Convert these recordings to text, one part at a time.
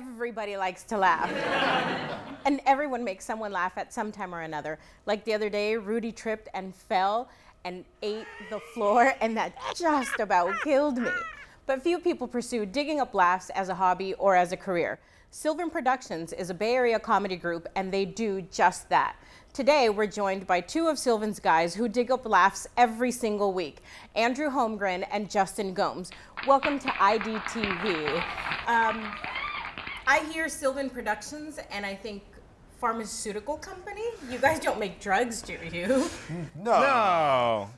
everybody likes to laugh. And everyone makes someone laugh at some time or another. Like the other day, Rudy tripped and fell and ate the floor, and that just about killed me. But few people pursue digging up laughs as a hobby or as a career. Sylvan Productions is a Bay Area comedy group, and they do just that. Today, we're joined by two of Sylvan's guys who dig up laughs every single week, Andrew Holmgren and Justin Gomes. Welcome to IDTV. I hear Sylvan Productions, and I think pharmaceutical company? You guys don't make drugs, do you? No,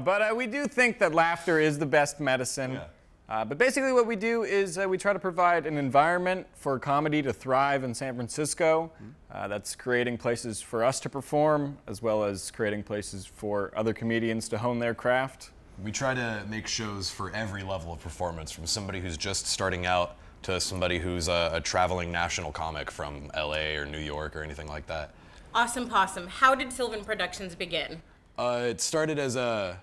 but we do think that laughter is the best medicine. Yeah. But basically what we do is we try to provide an environment for comedy to thrive in San Francisco. That's creating places for us to perform, as well as creating places for other comedians to hone their craft. We try to make shows for every level of performance, from somebody who's just starting out to somebody who's a traveling national comic from LA or New York or anything like that. Awesome possum. How did Sylvan Productions begin? It started as a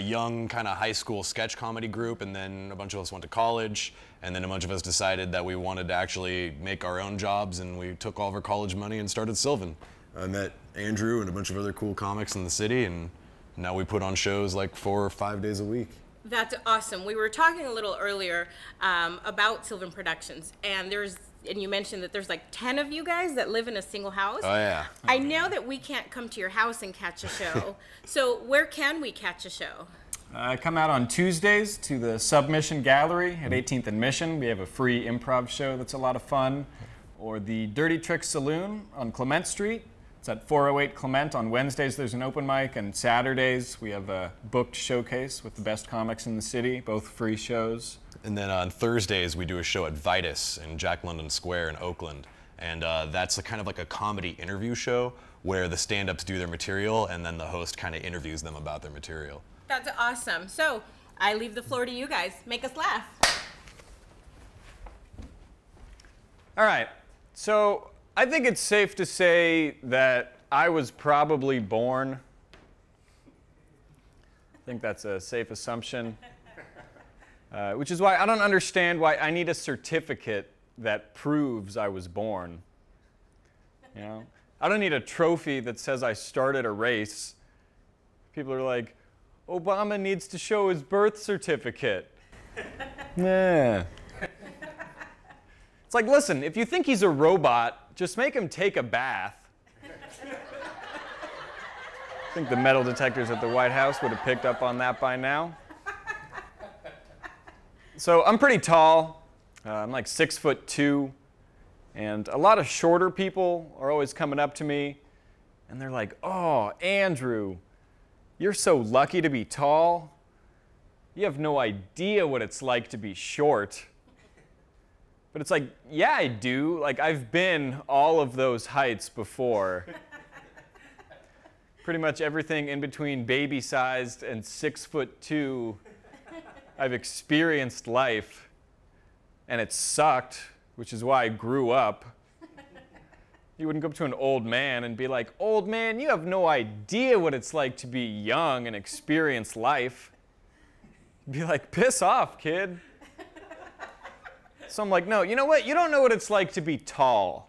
young kind of high school sketch comedy group, and then a bunch of us went to college, and then a bunch of us decided that we wanted to actually make our own jobs, and we took all of our college money and started Sylvan. I met Andrew and a bunch of other cool comics in the city, and now we put on shows like 4 or 5 days a week. That's awesome. We were talking a little earlier about Sylvan Productions, and you mentioned that there's like 10 of you guys that live in a single house. Oh yeah. I know that we can't come to your house and catch a show. So where can we catch a show? Come out on Tuesdays to the Submission Gallery at 18th and Mission. We have a free improv show that's a lot of fun. Or the Dirty Trick Saloon on Clement Street. It's at 408 Clement. On Wednesdays there's an open mic, and Saturdays we have a booked showcase with the best comics in the city, both free shows. And then on Thursdays we do a show at Vitus in Jack London Square in Oakland, and that's kind of like a comedy interview show where the stand-ups do their material and then the host kind of interviews them about their material. That's awesome. So I leave the floor to you guys. Make us laugh. All right, so I think it's safe to say that I was probably born. I think that's a safe assumption. Which is why I don't understand why I need a certificate that proves I was born. You know? I don't need a trophy that says I started a race. People are like, Obama needs to show his birth certificate. Yeah. It's like, listen, if you think he's a robot, just make him take a bath. I think the metal detectors at the White House would have picked up on that by now. So I'm pretty tall. I'm like 6'2", and a lot of shorter people are always coming up to me, and they're like, "Oh, Andrew, you're so lucky to be tall. You have no idea what it's like to be short." But it's like, yeah, I do. Like, I've been all of those heights before. Pretty much everything in between baby-sized and 6'2", I've experienced life, and it sucked, which is why I grew up. You wouldn't go up to an old man and be like, "Old man, you have no idea what it's like to be young and experience life." You'd be like, "Piss off, kid." So I'm like, "No, you know what? You don't know what it's like to be tall."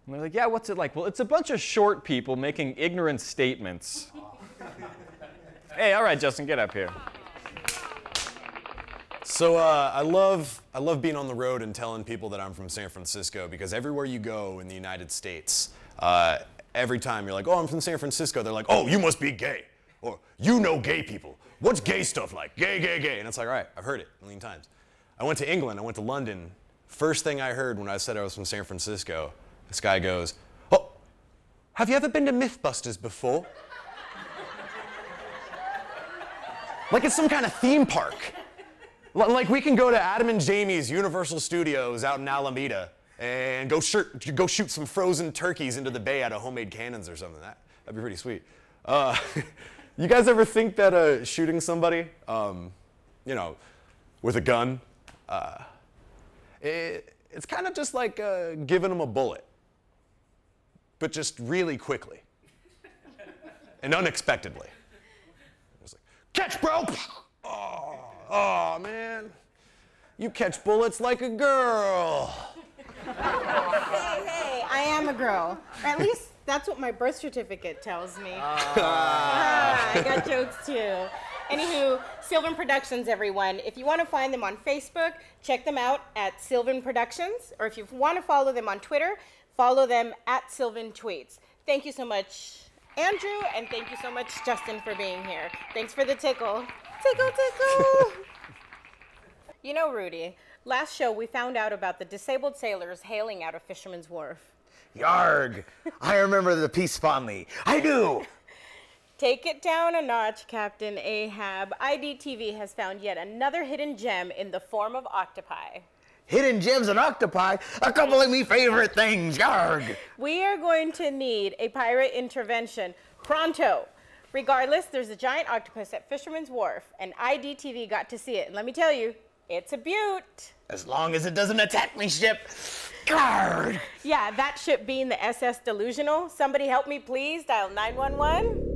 And they're like, "Yeah, what's it like?" "Well, it's a bunch of short people making ignorant statements." Hey, all right, Justin, get up here. So I love being on the road and telling people that I'm from San Francisco, because everywhere you go in the United States, every time you're like, "Oh, I'm from San Francisco," they're like, "Oh, you must be gay," or "You know gay people. What's gay stuff like? Gay, gay, gay." And it's like, all right, I've heard it a million times. I went to England, I went to London. First thing I heard when I said I was from San Francisco, this guy goes, "Oh, have you ever been to Mythbusters before?" Like it's some kind of theme park. Like we can go to Adam and Jamie's Universal Studios out in Alameda and go shoot some frozen turkeys into the bay out of homemade cannons or something. That'd be pretty sweet. You guys ever think that shooting somebody, you know, with a gun, it's kind of just like giving them a bullet, but just really quickly and unexpectedly. It's like, "Catch, bro!" Oh, man. You catch bullets like a girl. Hey, I am a girl. Or at least that's what my birth certificate tells me. I got jokes too. Anywho, Sylvan Productions, everyone. If you want to find them on Facebook, check them out at Sylvan Productions. Or if you want to follow them on Twitter, follow them at Sylvan Tweets. Thank you so much, Andrew, and thank you so much, Justin, for being here. Thanks for the tickle. Tickle, tickle. You know, Rudy, last show we found out about the disabled sailors hailing out of Fisherman's Wharf. Yarg! I remember the piece fondly. I do! Take it down a notch, Captain Ahab. IDTV has found yet another hidden gem in the form of octopi. Hidden gems and octopi, a couple of me favorite things, yarg! We are going to need a pirate intervention pronto. Regardless, there's a giant octopus at Fisherman's Wharf, and IDTV got to see it. And let me tell you, it's a beaut. As long as it doesn't attack me, ship. Yarg! Yeah, that ship being the SS Delusional. Somebody help me, please. Dial 911.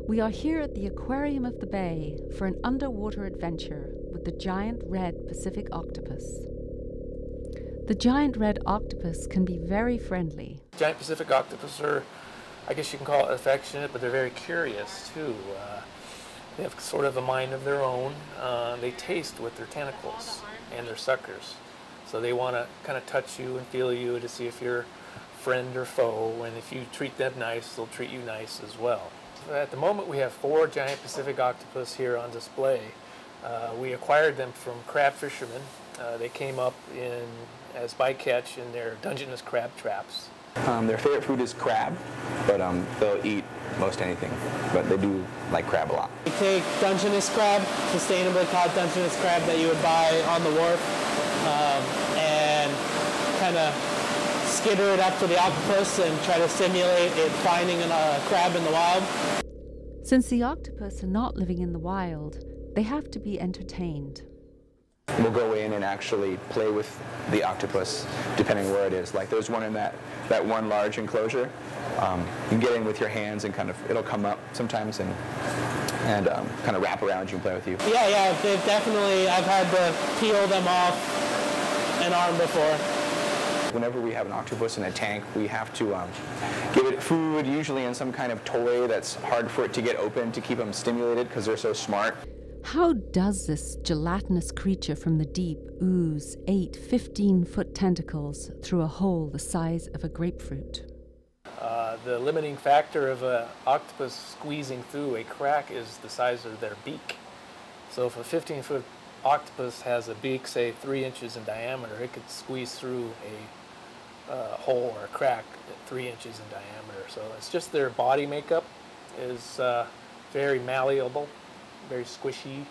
We are here at the Aquarium of the Bay for an underwater adventure with the giant red Pacific octopus. The giant red octopus can be very friendly. Giant Pacific octopus are, I guess you can call it affectionate, but they're very curious too. They have sort of a mind of their own. They taste with their tentacles and their suckers. So they want to kind of touch you and feel you to see if you're friend or foe, and if you treat them nice, they'll treat you nice as well. At the moment, we have 4 giant Pacific octopus here on display. We acquired them from crab fishermen. They came up as bycatch in their Dungeness crab traps. Their favorite food is crab, but they'll eat most anything. But they do like crab a lot. We take Dungeness crab, sustainably caught Dungeness crab that you would buy on the wharf, and kind of skitter it up to the octopus and try to simulate it finding a crab in the wild. Since the octopus are not living in the wild, they have to be entertained. We'll go in and actually play with the octopus, depending where it is. Like there's one in that one large enclosure. You can get in with your hands and it'll come up sometimes and kind of wrap around you and play with you. Yeah, they've definitely, I've had to peel them off an arm before. Whenever we have an octopus in a tank, we have to give it food, usually in some kind of toy that's hard for it to get open to keep them stimulated because they're so smart. How does this gelatinous creature from the deep ooze 8 15-foot tentacles through a hole the size of a grapefruit? The limiting factor of an octopus squeezing through a crack is the size of their beak. So if a 15-foot octopus has a beak, say 3 inches in diameter, it could squeeze through a hole or a crack 3 inches in diameter. So it's just their body makeup is very malleable, very squishy,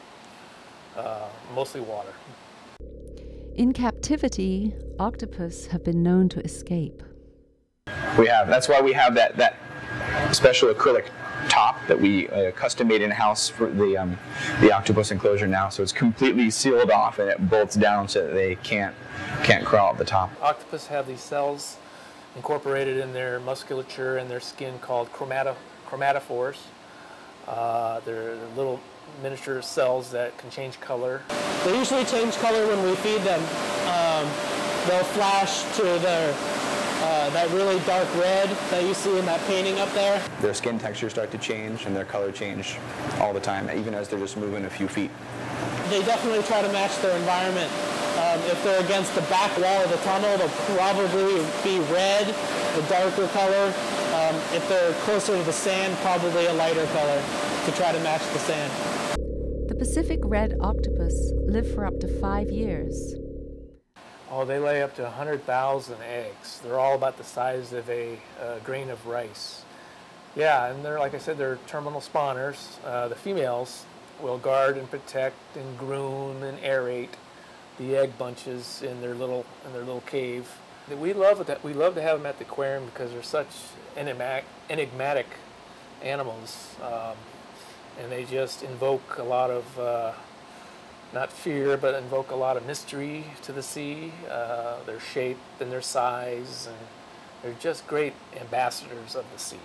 mostly water. In captivity, octopus have been known to escape. That's why we have that special acrylic top that we custom made in-house for the octopus enclosure now. So it's completely sealed off and it bolts down so that they can't crawl at the top. Octopus have these cells incorporated in their musculature and their skin called chromatophores. They're little miniature cells that can change color. They usually change color when we feed them. They'll flash to that really dark red that you see in that painting up there. Their skin textures start to change and their color change all the time, even as they're just moving a few feet. They definitely try to match their environment. If they're against the back wall of the tunnel, they'll probably be red, the darker color. If they're closer to the sand, probably a lighter color to try to match the sand. The Pacific red octopus live for up to 5 years. Oh, they lay up to 100,000 eggs. They're all about the size of a grain of rice. Yeah, and they're, like I said, they're terminal spawners. The females will guard and protect and groom and aerate the egg bunches in their little cave. We love that. We love to have them at the aquarium because they're such enigmatic animals, and they just invoke a lot of not fear, but invoke a lot of mystery to the sea. Their shape and their size, and They're just great ambassadors of the sea.